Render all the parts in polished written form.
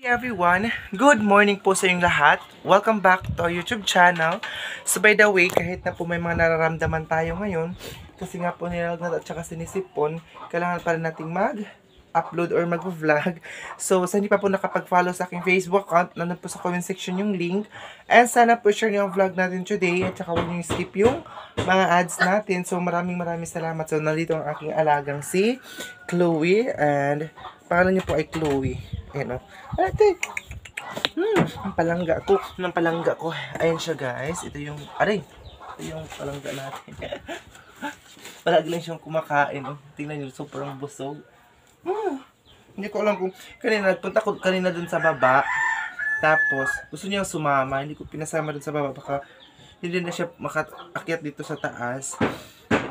Hey everyone! Good morning po sa inyong lahat. Welcome back to our YouTube channel. So by the way, kahit na po may mga nararamdaman tayo ngayon, kasi nga po nilalagnat at saka sinisipon, kailangan pa rin nating mag-upload or mag-vlog. So sa hindi pa po nakapag-follow sa aking Facebook account, nandun po sa comment section yung link. And sana po share niyo ang vlog natin today at saka huwag niyo skip yung mga ads natin. So maraming salamat. So nandito ang aking alagang si Chloe and pangalan niyo po ay Chloe. Ayan o. Ate! Ang palangga ko. Ayan siya guys. Ito yung, ito yung palangga natin. Palagi lang siyang kumakain. Oh. Tingnan nyo, sobrang busog. Hindi ko alam kung, nagpunta ko kanina dun sa baba. Tapos, gusto niya sumama. Hindi ko pinasama dun sa baba. Baka, hindi na siya makaakyat dito sa taas.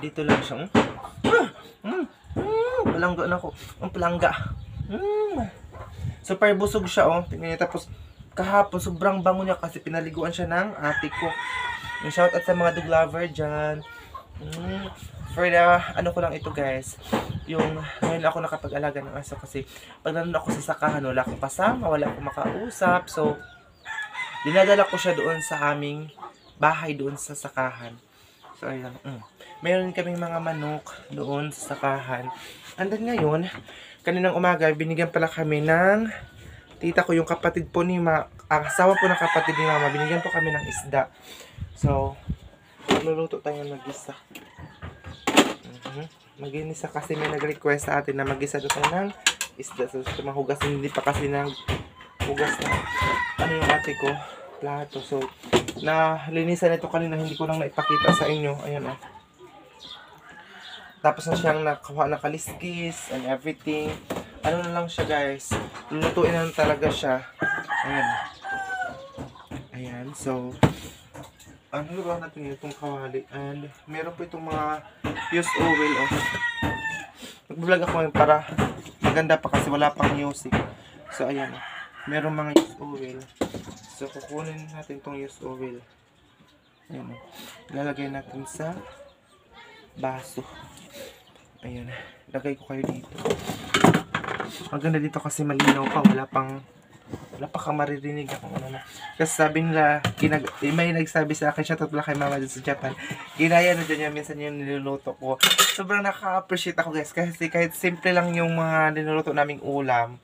Dito lang siya. Palangga na ako. Ang palangga. Super busog siya, oh. Tingnan niyo, tapos kahapon sobrang bango niya kasi pinaliguan siya ng ate ko. Yung shout out sa mga dog lover dyan. For the, ano ko lang ito guys, yung ngayon ako nakapag-alaga ng aso kasi pag nandun ako sa sakahan, wala akong kasama, wala akong makausap. So, dinadala ko siya doon sa aming bahay doon sa sakahan. So, ayan. Mayroon kaming mga manok doon sa sakahan. And then ngayon, kaninang umaga, binigyan pala kami ng tita ko, yung kapatid po ni asawa po ng kapatid ni mama, binigyan po kami ng isda. So, magluluto tayo mag-isa. Mag-inisa kasi may nag-request sa atin na mag-isa doon ng isda. So, mahugas, hindi pa kasi hugas na ano yung ate ko, plato. So, linisan ito kanina, hindi ko lang naipakita sa inyo. Ayan o. Tapos na siyang nakaliskis and everything. Ano na lang siya guys. Lulutuin na talaga siya. Ayan. Ayan. So, ano ba natin itong kawali. And meron po itong mga used oil. Oh. Nag-vlog ako ngayon para maganda pa kasi wala pang music. So, ayan. Meron mga used oil. So, kukunin natin itong used oil. Ayan. Lalagay natin sa baso. Ayan, lagay ko kayo dito. Maganda dito kasi malinaw pa, wala pa kang maririnig akong ano na. Kasi sabi nila, may nagsabi sa akin, shoutout pala kay mama dito sa Japan. Ginaya na dyan minsan yung niluluto ko. Sobrang nakaka-appreciate ako guys, kasi kahit simple lang yung mga niluluto naming ulam,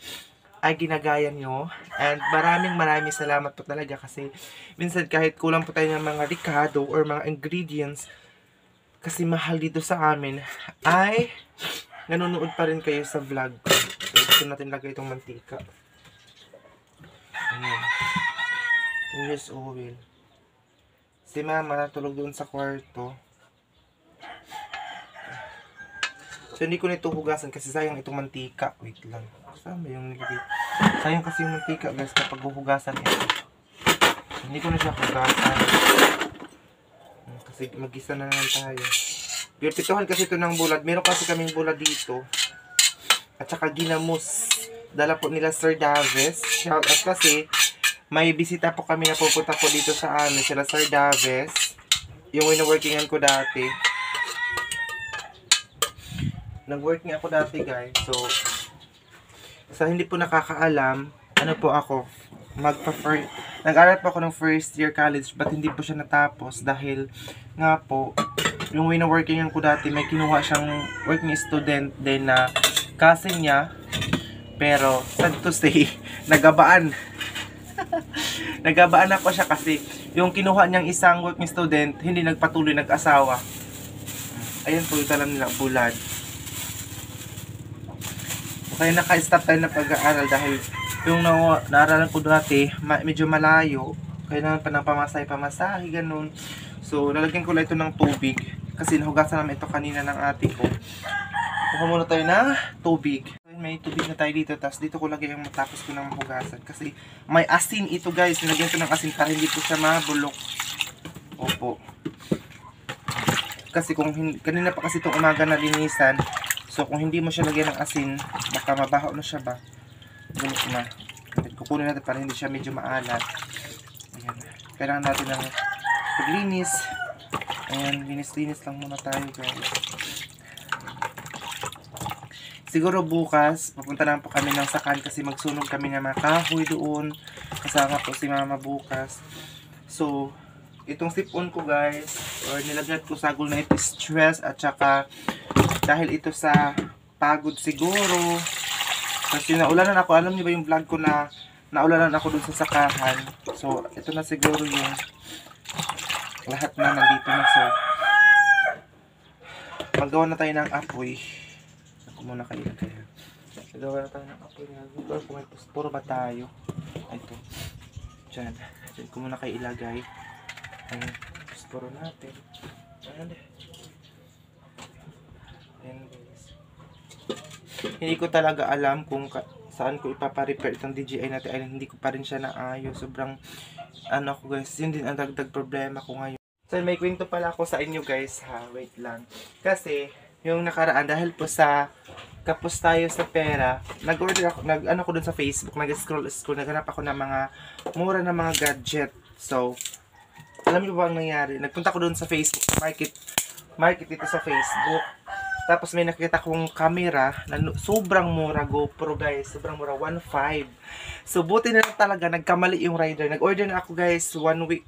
ay ginagaya nyo. And maraming salamat po talaga kasi minsan kahit kulang po tayo ng mga ricado or mga ingredients, kasi mahal dito sa amin, ay nanonood pa rin kayo sa vlog ko. So, gusto natin lagay itong mantika. Ayan. Use oil. Si mama natulog doon sa kwarto. So, hindi ko nito hugasan kasi sayang itong mantika. Wait lang. Saan ba yung nilagay? Sayang kasi yung mantika guys kapag huhugasan ito. So, hindi ko na siya hugasan. Kasi mag-isa na naman tayo. Pipituhan kasi ito ng bulad. Meron kasi kaming bulad dito. At saka ginamos. Dala po nila Sir Davis. Shout out kasi may bisita po kami na pupunta po dito sa amin. Sila Sir Davis. Yung wino-workingan ko dati. Nag-working ako dati guys. So, sa hindi po nakakaalam, ano po ako, nag-aral po ako ng first year college but hindi po siya natapos dahil nga po yung way na working ko dati may kinuha siyang working student din na cousin niya, pero sad to say nagabaan ako siya kasi yung kinuha niyang isang working student hindi nagpatuloy, nag-asawa. Ayan po yung talam nila bulad. Kaya naka-stop tayo na pag-aaral dahil yung naaralan ko dati, medyo malayo. Kailangan pa ng pamasahe, ganun. So, lalagyan ko lang ito ng tubig. Kasi nahugasan namin ito kanina ng ate ko. Kuha muna tayo ng tubig. May tubig na tayo dito. Tapos dito ko lagay yung matapos ko ng mahugasan. Kasi may asin ito guys. Nilagyan ko ng asin para hindi po siya mabulok. Opo. Kasi kung kanina pa kasi itong umaga na linisan. So, kung hindi mo siya lagyan ng asin, baka mabaho na siya ba. Bulok na. Kukunin natin para hindi siya medyo maalat. Ayan. Kailangan natin ng paglinis. Ayan, linis-linis lang muna tayo guys. siguro bukas, papunta na po kami ng Sakan kasi magsunog kami ng mga kahoy doon. Kasama po si mama bukas. So, itong sipon ko guys, or nilagyan ko sagol na ito stress at saka dahil ito sa pagod siguro. Kasi naulanan ako, alam niyo ba yung vlog ko na naulanan ako dun sa sakahan. So, ito na siguro yung lahat na nandito na. So, magawa na tayo ng apoy. Ako muna kayo kaya. Magawa na tayo ng apoy. Puro ba tayo? Ito. Diyan. Diyan ko muna kayo ilagay. Ayan. Puro natin. Ayan. Ayan guys. Hindi ko talaga alam kung saan ko ipaparepair itong DJI natin. Ay, hindi ko pa rin siya naayos. Sobrang ano ko guys. Yun din ang dagdag problema ko ngayon. So, may kwento pala ako sa inyo guys ha. Wait lang. Kasi, yung nakaraan, dahil po sa kapos tayo sa pera, nag-order ako, nag-ano ko dun sa Facebook, nag-scroll, naghanap ako ng mga mura na mga gadget. So, alam niyo ba ang nangyari? Nagpunta ko dun sa Facebook, market dito sa Facebook. Tapos may nakita kong camera na sobrang mura, GoPro guys, sobrang mura, 1.5. So, buti na lang talaga, nagkamali yung rider. Nag-order na ako guys, 1 week.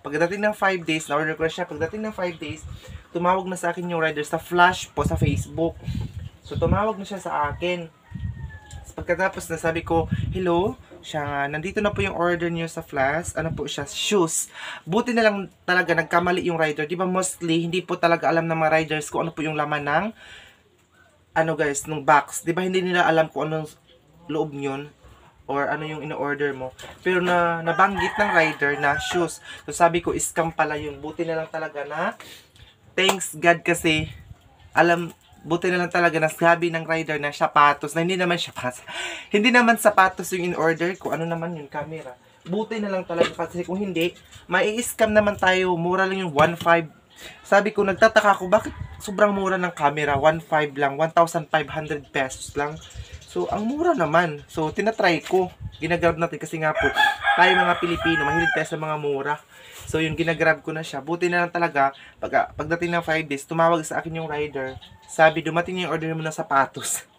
Pagdating ng 5 days, na-order ko na siya. Pagdating ng 5 days, tumawag na sa akin yung rider sa flash po sa Facebook. So, tumawag na siya sa akin. Pagkatapos na sabi ko, hello, siya, nandito na po yung order niyo sa flash. Ano po siya? Shoes. Buti na lang talaga nagkamali yung rider. Di ba mostly, hindi po talaga alam ng mga riders kung ano po yung laman ng ano guys, nung box. Di ba hindi nila alam kung anong loob yun? Or ano yung in-order mo. Pero nabanggit ng rider na shoes. So sabi ko, scam pala yun. Buti na lang talaga na thanks God kasi buti na lang talaga na sabi ng rider na sapatos. Na hindi naman sapatos. Hindi naman sapatos yung in-order ko. Ano naman yung camera. Buti na lang talaga kasi kung hindi, mai-scam naman tayo. Mura lang yung 1.5. Sabi ko, nagtataka ako, bakit sobrang mura ng camera? 1.5 lang. 1,500 pesos lang. So, ang mura naman. So, tinatry ko. Ginagrab natin kasi nga po, tayo mga Pilipino, mahilig tayo sa mga mura. So, yung ginagrab ko na siya. Buti na lang talaga, pagdating ng 5 days, tumawag sa akin yung rider. Sabi, dumating yung order mo ng sapatos.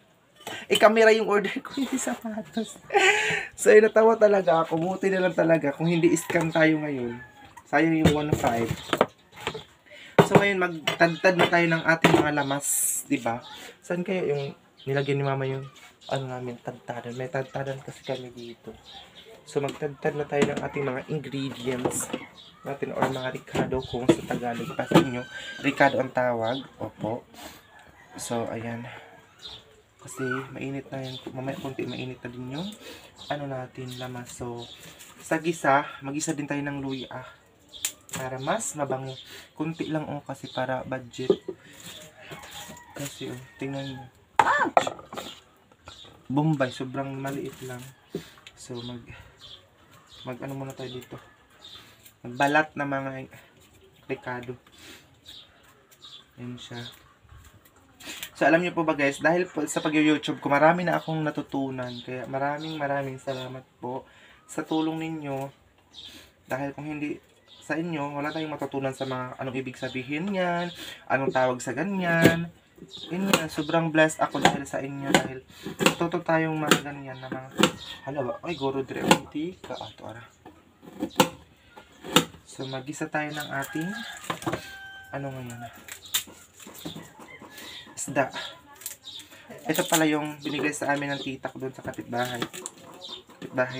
Camera yung order ko, hindi sapatos. So, natawa talaga ako. Buti na lang talaga kung hindi scam tayo ngayon. Sayang yung 1.5. So, ngayon, magtadtad na tayo ng ating mga lamas. Diba? Saan kaya yung nilagyan ni mama yung ano namin, tadtadan. May tadtadan kasi kami dito. So, magtadtad na tayo ng ating mga ingredients natin or mga Ricardo kung sa Tagalog pa sa inyo. Ricardo ang tawag. Opo. So, ayan. Kasi, mainit na yan. Mamaya konti mainit na din yung ano natin, lamas. So, sa gisa, mag-isa din tayo ng luya. Para mas mabango. Kunti lang kasi para budget. Kasi, tingnan nyo. Bombay, sobrang maliit lang. So, mag ano muna tayo dito. Magbalat na mga Ricardo. Yan siya. So, alam niyo po ba guys, dahil po sa pag-YouTube ko, marami na akong natutunan. Kaya maraming salamat po sa tulong ninyo. Dahil kung hindi sa inyo, wala tayong matutunan sa mga anong ibig sabihin yan, anong tawag sa ganyan. Yun nga, sobrang blessed ako dahil sa inyo. Dahil natuto tayong mga ganyan na mga hala, ay goro dire, hindi ka ato ara. So, mag-isa tayo ng ating ano ngayon, isda. Ito pala yung binigay sa amin ng tita ko doon sa kapitbahay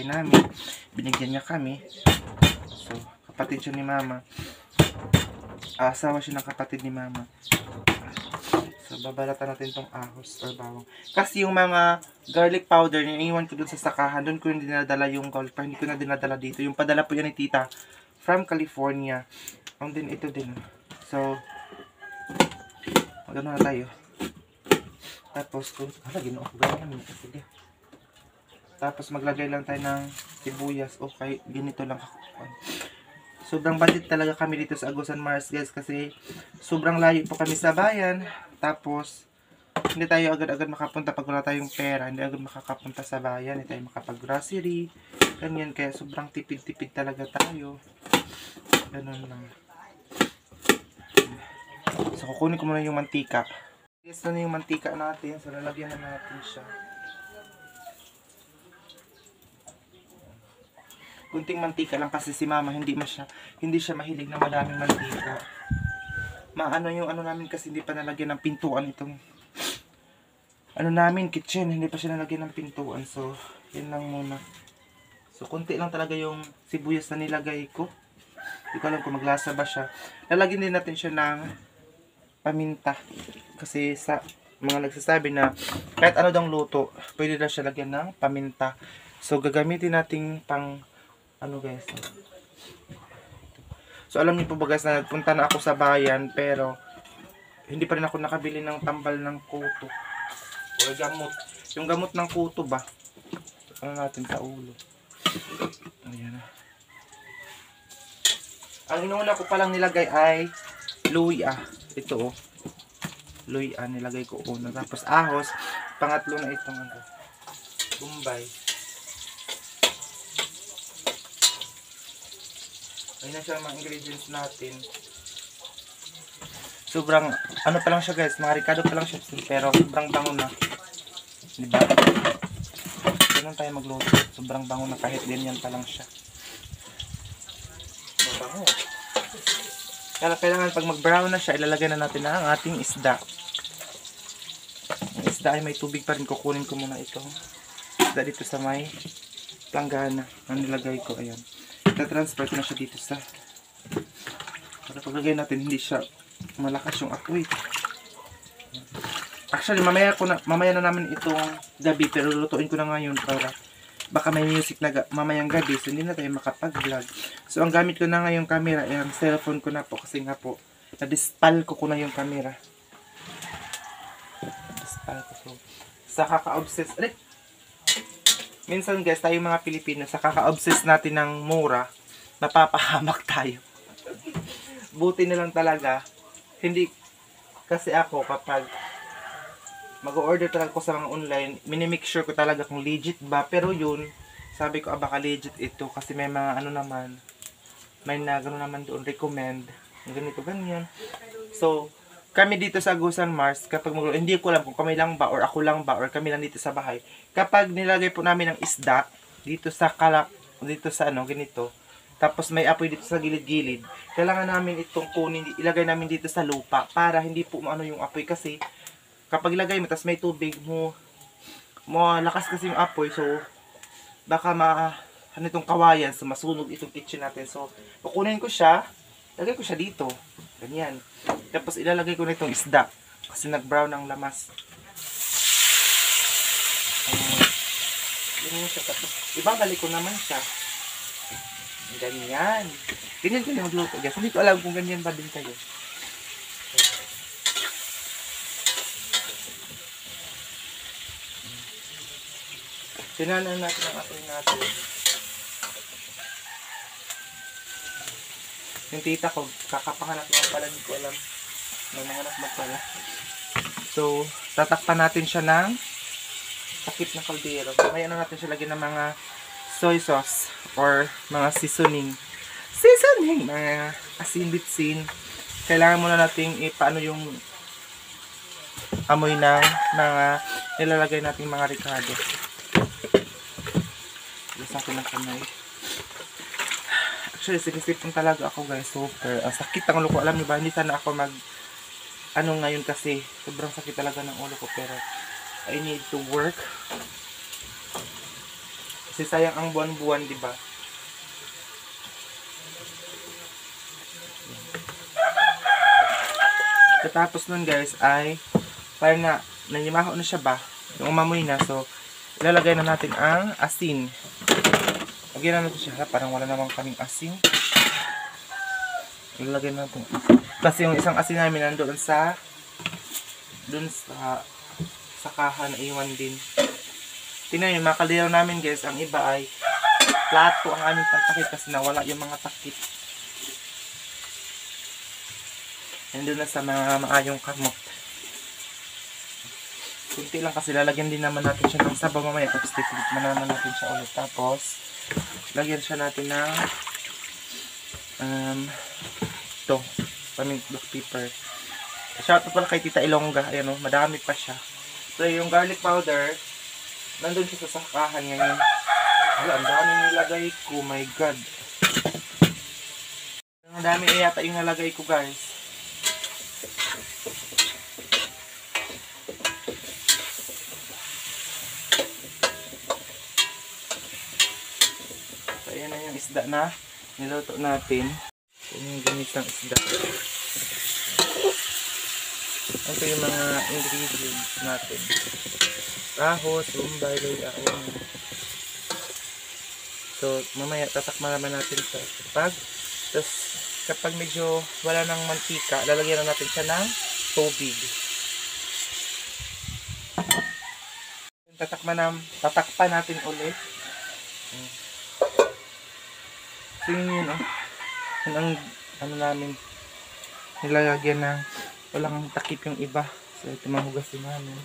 namin. Binigyan niya kami. So, kapatid siya ni mama. Asawa siya ng kapatid ni mama. So, babalatan natin tong ahos or bawang. Kasi yung mga garlic powder, iniwan ko dun sa sakahan. Doon ko yung dinadala yung garlic powder. Hindi ko na dinadala dito. Yung padala po yan ni tita from California. Ang din ito din. So, magano na tayo. Tapos, ginoo ko ganyan. Sige. Tapos, maglagay lang tayo ng sibuyas. Okay, ganito lang ako. Sobrang budget talaga kami dito sa Agusan Mars guys kasi sobrang layo po kami sa bayan. Tapos hindi tayo agad-agad makapunta pag wala tayong pera. Hindi agad makakapunta sa bayan. Hindi tayo makapag-grocery. Ganyan. Kaya sobrang tipid-tipid talaga tayo. Ganun lang. So kukunin ko muna yung mantika. Yes, na yung mantika natin. So, lalagyan na natin siya. Kunting mantika lang kasi si mama hindi siya mahilig na maraming mantika. Maano yung ano namin kasi hindi pa nalagyan ng pintuan itong ano namin, kitchen. Hindi pa siya nalagyan ng pintuan. So, yun lang muna. So, kunti lang talaga yung sibuyas na nilagay ko. Hindi ko alam kung maglasa ba siya. Lalagyan din natin siya ng paminta. Kasi sa mga nagsasabi na kahit ano daw luto, pwede na siya lagyan ng paminta. So, gagamitin natin pang ano guys. So, alam niyo po ba guys na nagpunta na ako sa bayan pero hindi pa rin ako nakabili ng tambal ng kuto. O gamot. Yung gamot ng kuto ba? Ano natin sa ulo. Ayan na. Ang inuuna ko palang nilagay ay luya. Ito oh. Luya nilagay ko una. Tapos ahos. Pangatlo na itong ano. Bombay. Ayun na siya ang mga ingredients natin. Sobrang, ano pa lang siya guys, mga ricado pa lang siya. Pero sobrang bango na. Diba? Ganun tayo magluto. Sobrang bango na kahit ganyan pa lang siya. Mabango. Kaya kailangan pag mag-brown na siya, ilalagay na natin na ang ating isda. Ang isda ay may tubig pa rin. Kukunin ko muna ito. Isda dito sa may planggana. Ang nilagay ko, ayan. Ita-transfer ko na siya dito sa para paglagay natin hindi siya malakas yung apoy. Actually mamaya na namin itong gabi pero lulutuin ko na ngayon para baka may music na mamayang gabi so hindi na tayo makapag-vlog. So ang gamit ko na ngayong camera ay ang cellphone ko na po kasi nga po na-dispal ko na yung camera. Dispal ko so sa kaka-obsess minsan guys, tayo mga Pilipino, sa kaka-obsess natin ng mura, napapahamak tayo. Buti na lang talaga, hindi, kasi ako kapag mag-order talaga ko sa mga online, minimake sure ko talaga kung legit ba, pero yun, sabi ko, baka legit ito, kasi may mga ano naman, may na gano'n naman doon, recommend, ganito, ganyan. So, kami dito sa Agusan Mars, kapag hindi ko alam kung kami lang ba, or ako lang ba, or kami lang dito sa bahay. Kapag nilagay po namin ng isda, dito sa dito sa ano, ganito, tapos may apoy dito sa gilid-gilid, kailangan namin itong kunin, ilagay namin dito sa lupa, para hindi po ano yung apoy, kasi, kapag ilagay mo, tapos may tubig mo, lakas kasi yung apoy, so, baka ano itong kawayan, so masunog itong kitchen natin. So, kukunin ko siya, lagay ko siya dito, ganyan. Tapos ilalagay ko na itong isda kasi nag-brown ang lamas. Ganyan siya. Tapos ibabalik ko naman siya. Ganyan. Ganyan ko na magluto. Guys, hindi ko alam kung ganyan ba din kayo. Sinanan natin ang apoy natin. Yung tita ko, kakapanganak naman pala, hindi ko alam. May nanganak mo pala. So, tatakpan natin siya ng takip na kaldero. So, may ano natin siya lagyan ng mga soy sauce or mga seasoning. Mga asin bitsin. Kailangan muna nating ipaano yung amoy ng mga nilalagay nating mga ricado. Sa akin ng kamay. Actually, sinisipon talaga ako guys. Super. Ang sakit ang ulo ko. Alam niyo ba, hindi sana ako ano ngayon kasi sobrang sakit talaga ng ulo ko. Pero I need to work. Kasi sayang ang buwan-buwan, di ba? Katapos nun guys ay parang nanimaho na siya ba? Yung umamoy na. So, ilalagay na natin ang asin. Lagyan na natin siya. Parang wala namang kaming asin. Ilalagay na natin. Kasi yung isang asin namin nandoon sa kaha na iwan din. Tingnan yung mga kaldero namin guys. Ang iba ay plato ang aming pantakip kasi nawala yung mga takip. Nandun na sa mga maayong kamot. Kunti lang kasi lalagyan din naman natin siya ng sabaw mamaya. Tapos titignan naman natin siya ulit. Tapos lagyan siya natin ng ito, pamint black pepper. Shoutout pala kay Tita Ilongga. Ayan o, madami pa siya. So, yung garlic powder, nandun siya sa sakahan ngayon. Wala, ang dami nilagay ko. My God. Ang dami yata yung nalagay ko, guys. So, ayan na yung isda na niluto natin. Ayan yung ginisang isda. Ito yung mga ingredients natin. Ahos, lumbay, ayan. So, mamaya tatakman naman natin sa pag. Tapos, kapag medyo wala ng mantika, lalagyan na natin siya ng tubig. Tatakpan natin ulit. So, yun o. Yun ang ano namin. Nilalagyan ng walang takip yung iba. So, ito mahugasin namin.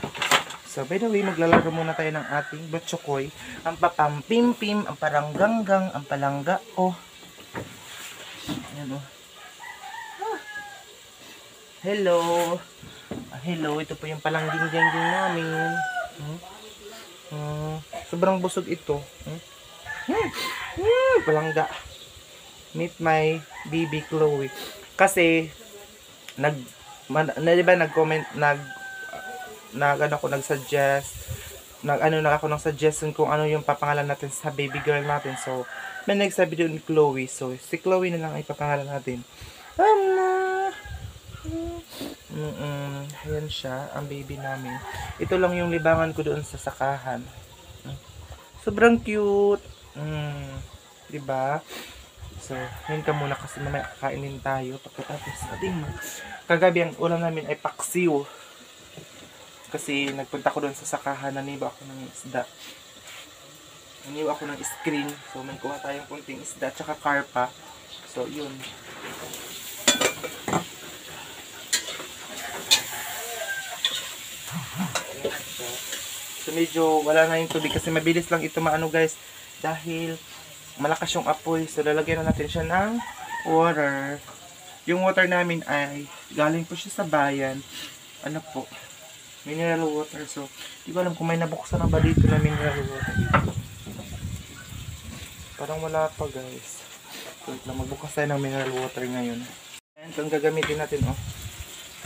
So, by the way, maglalagay muna tayo ng ating batchokoy. Ang papampim-pim, ang parangganggang, ang palangga. Oh. Ayan oh. Hello. Hello, ito po yung palangging-gangging namin. Sobrang busog ito. Palangga. Meet my baby Chloe. Kasi, diba nag-comment, nag-suggest, ako ng suggestion kung ano yung papangalan natin sa baby girl natin. So, may nagsabi doon ni Chloe. So, si Chloe na lang ay papangalan natin. Ayan siya, ang baby namin. Ito lang yung libangan ko doon sa sakahan. Sobrang cute. Diba? So, yun ka muna kasi mamaya kakainin tayo. Pagkatapos natin, kagabi ang ulam namin ay paksiw. Kasi nagpunta ko doon sa sakahan, naniba ako ng isda. Naniba ako ng screen. So, may kuha tayong kunting isda, tsaka karpa. So, yun. So, medyo wala na yung tubig kasi mabilis lang ito maano guys. Dahil malakas yung apoy. So, lalagyan na natin siya ng water. Yung water namin ay galing po siya sa bayan. Ano po? Mineral water. So, di ko alam kung may nabuksan na ba dito na mineral water. Parang wala pa guys. So, magbukas tayo ng mineral water ngayon. And kung gagamitin natin, oh.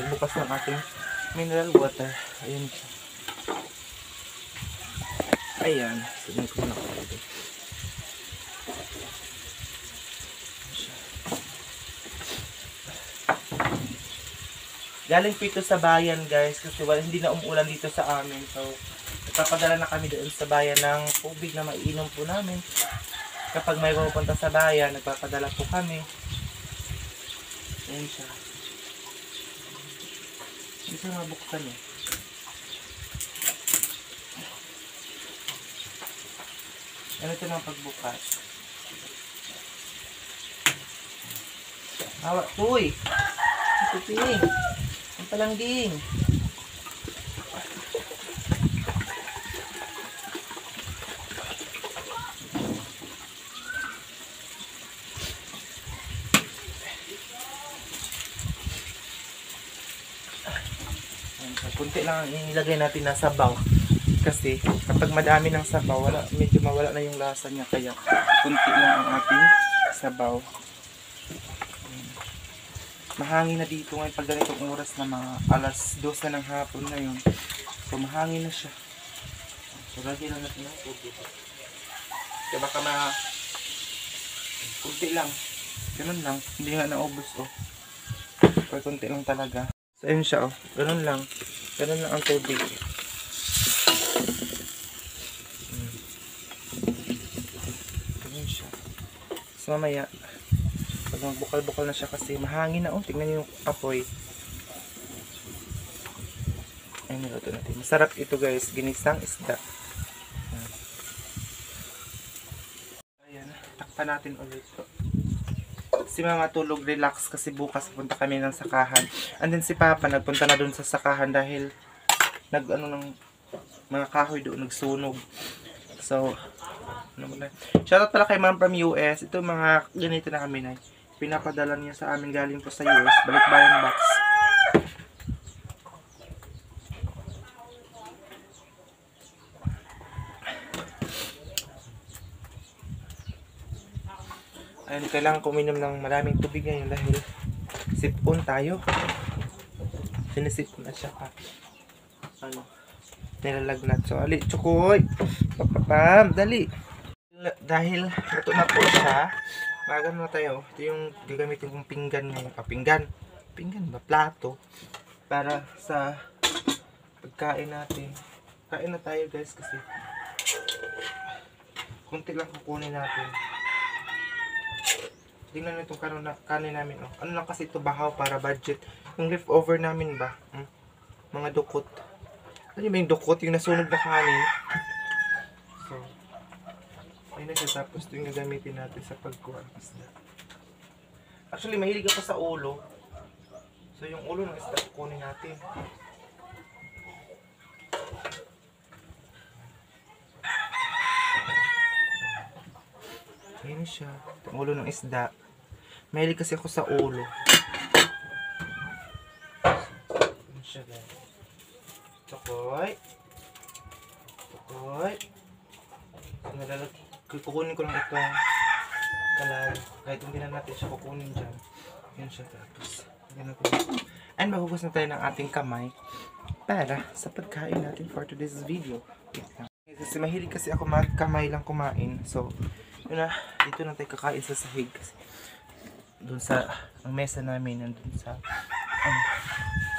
Magbukas ng ating mineral water. Ayan siya. Ayan. Sige ko na dito. Galing po ito sa bayan guys kasi hindi na umuulan dito sa amin. So, nagpapadala na kami doon sa bayan ng tubig na maiinom po namin. Kapag may pupunta sa bayan, nagpapadala po kami. Ayan siya. Hindi siya mabuksan eh. Ano ito ng pagbukas? Hawak, tuy! Ito ting! Ang palangging. Kunti lang ang inilagay natin na sabaw. Kasi kapag madami ng sabaw, medyo mawala na yung lasa niya. Kaya kunti lang ang ating sabaw. Mahangin na dito ngayon pag ganitong oras na mga alas 12 na ng hapon na yun. So mahangin na siya. So lagyan lang natin ang tubig. Kaya baka kunti lang. Ganun lang. Hindi nga naubos oh. Kaya kunti lang talaga. So ayun siya oh. Ganun lang. Ganun lang ang tubig. Ganun siya. So mamaya pag magbukal-bukal na siya kasi mahangin na oh. Tingnan niyo yung apoy. Ayun, niluto natin. Masarap ito guys. Ginisang isda. Ayan. Takpan natin ulit. Si mama tulog relax kasi bukas punta kami ng sakahan. And then si papa nagpunta na doon sa sakahan dahil ng mga kahoy doon nagsunog. So, shoutout pala kay ma'am from US. Ito mga ganito na kami na pinapadala niya sa amin galing po sa US. Balikbayan box. Ayun, kailangan ko uminom ng maraming tubig ngayon dahil sipon tayo. Sinisipon na siya pa. Ano, nilalagnat. So, ali, Chukoy. Papapam, dali. Dahil ito na po siya, magano na tayo. Ito yung gagamitin kong pinggan ngayon. Pinggan. Pinggan ba? Plato. Para sa pagkain natin. Kain na tayo guys kasi kunti lang kukunin natin. Tingnan nyo itong kanin namin. Oh. Ano lang kasi ito, bahaw para budget. Yung leftover namin ba? Mga dukot. Ano yung dukot? Yung nasunog na kanin. So, ayun na siya. Tapos ito yung gagamitin natin sa pagkuha ng isda. Actually, mahilig ako sa ulo. So, yung ulo ng isda kukunin natin. Ayun siya. Yung ulo ng isda. Mahilig kasi ako sa ulo. Ayun siya guys. Chokoy. Chokoy. Kukunin ko lang itong kalay. Kahit hindi na natin siya kukunin dyan. Ayun siya tapos. And mahugas na tayo ng ating kamay para sa pagkain natin for today's video. Kasi mahilig kasi ako magkamay lang kumain. So, yun na. Dito na tayo kakain sa sahig kasi doon sa ang mesa namin nandun sa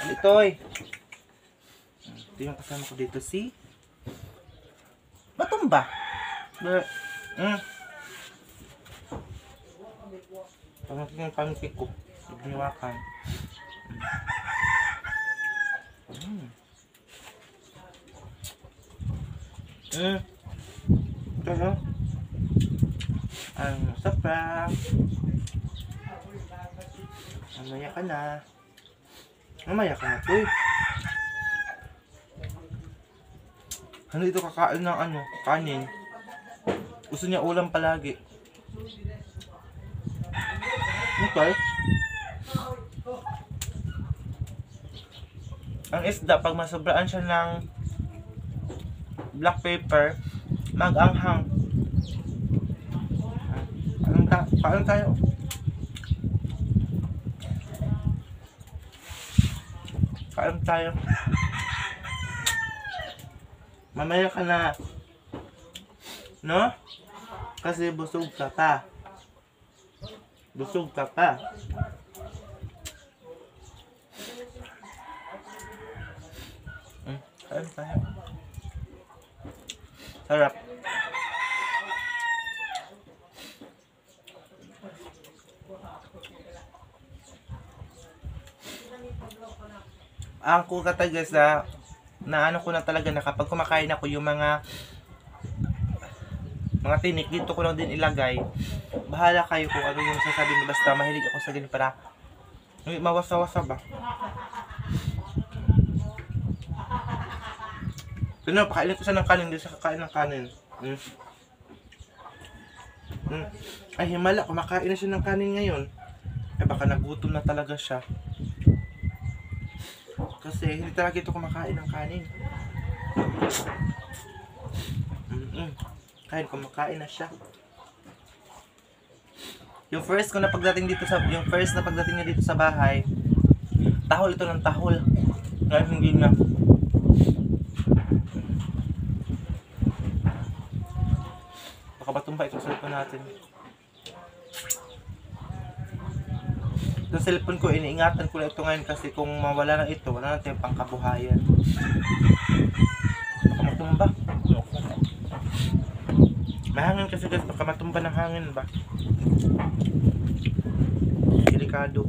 alitoy. Ito yung kasama ko dito si Matumba. Pangapin yung pangipik ko. Ibniwakan. Ito ang sapra. Mamaya ka na. Mamaya ka na to eh. Ano dito kakain ng kanin. Gusto niya ulam palagi. Okay. Ang isda, pag masobraan siya ng black pepper, mag-anghang. Paano tayo? Kain tayo. Mamaya ka na. No? Kasi busog ka pa. Busog ka pa. Kain tayo. Sarap. Ang cool kata guys na ano ko na talaga na kapag kumakain ako yung mga tinik dito ko lang din ilagay. Bahala kayo kung ano yung sasabihin, basta mahilig ako sa ganyan para mawasa-wasa ba. So na, pakainin ko siya ng kanin, hindi siya kakain ng kanin. Ay himala, kumakain na siya ng kanin ngayon. Eh baka nagutom na talaga siya. Kasi hindi talaga ito kumakain ng kanin. Kumakain na siya. Yung first na pagdating niya dito sa bahay, tahol ito ng tahol. Ngayon hindi na. Baka batumba itong cellphone natin. Yung cellphone ko, iniingatan ko na ito ngayon kasi kung mawala na ito, wala na tayong pangkabuhayan. Baka matumba. Mahangin kasi guys, baka matumba ng hangin ba? Delikado.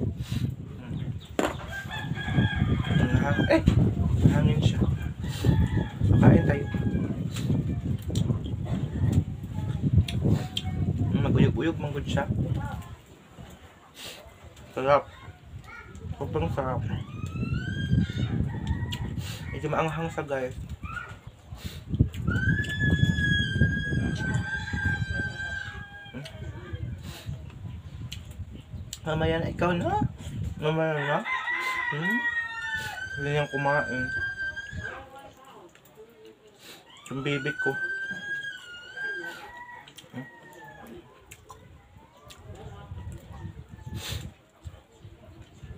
Mahangin siya. Pakain tayo. Maguyog-uyog manggod siya. Sarap. Sobrang sarap. Medyo maanghang sa guys. Mamaya na ikaw na. Mamaya na. Hindi niyang kumain. Yung baby ko.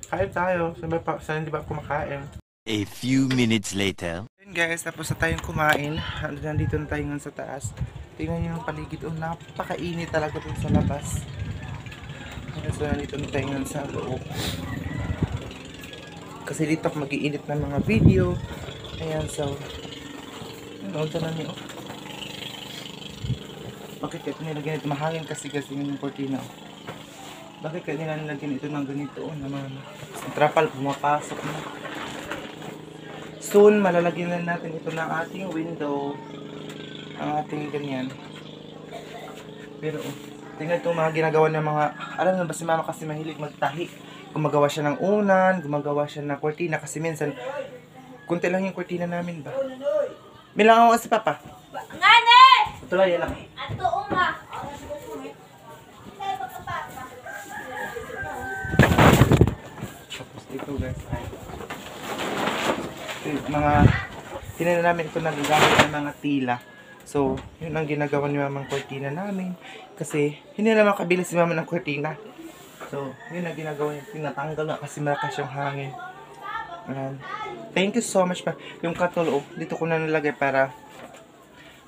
Kain tayo. Sana di ba kumakain? A few minutes later. Yun guys, tapos na tayong kumain. Nandito na tayo ngayon sa taas. Tingnan nyo yung paligid. Oh, napakainit talaga dun sa labas. So, nandito na tayo ngayon sa loob. Kasi dito ako mag-iinit ng mga video. Ayan, so noon sa namin, oh. Bakit kaya nilagyan ito? Mahangin kasi yung cortina. Bakit kaya nilagyan ito ng ganito? Oh, naman. Tapos ang trapal, pumapasok na. Soon, malalagyan na natin ito ng ating window. Ang ating ganyan. Pero, oh, tingnan itong mga ginagawa ng mga, alam mo ba si mama kasi mahilig magtahi. Gumagawa siya ng unan, gumagawa siya ng cortina. Kasi minsan, kunti lang yung cortina namin ba? Bilang ako kasi papa. Ngane! Ito lang, yan lang. Ato uma. Tapos ito guys ay mga tinan namin ito nagagamit ng mga tila. So, yun ang ginagawa ni mamang cortina namin. Kasi, hindi na makabili si mama ng cortina. So, yun ang ginagawa niya. Tinatanggal na kasi malakas yung hangin. Ayan. Thank you so much pa. Yung katulo, dito ko na nilagay para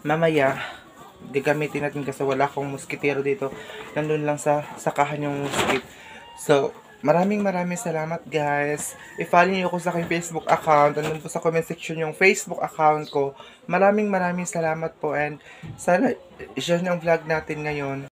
mamaya gagamitin natin kasi wala akong muskitero dito. Nandun lang sa sakahan yung muskit. So, maraming salamat guys. I-follow niyo ako sa aking Facebook account. Nandun po sa comment section yung Facebook account ko. Maraming salamat po and sana i-share niyo ang vlog natin ngayon.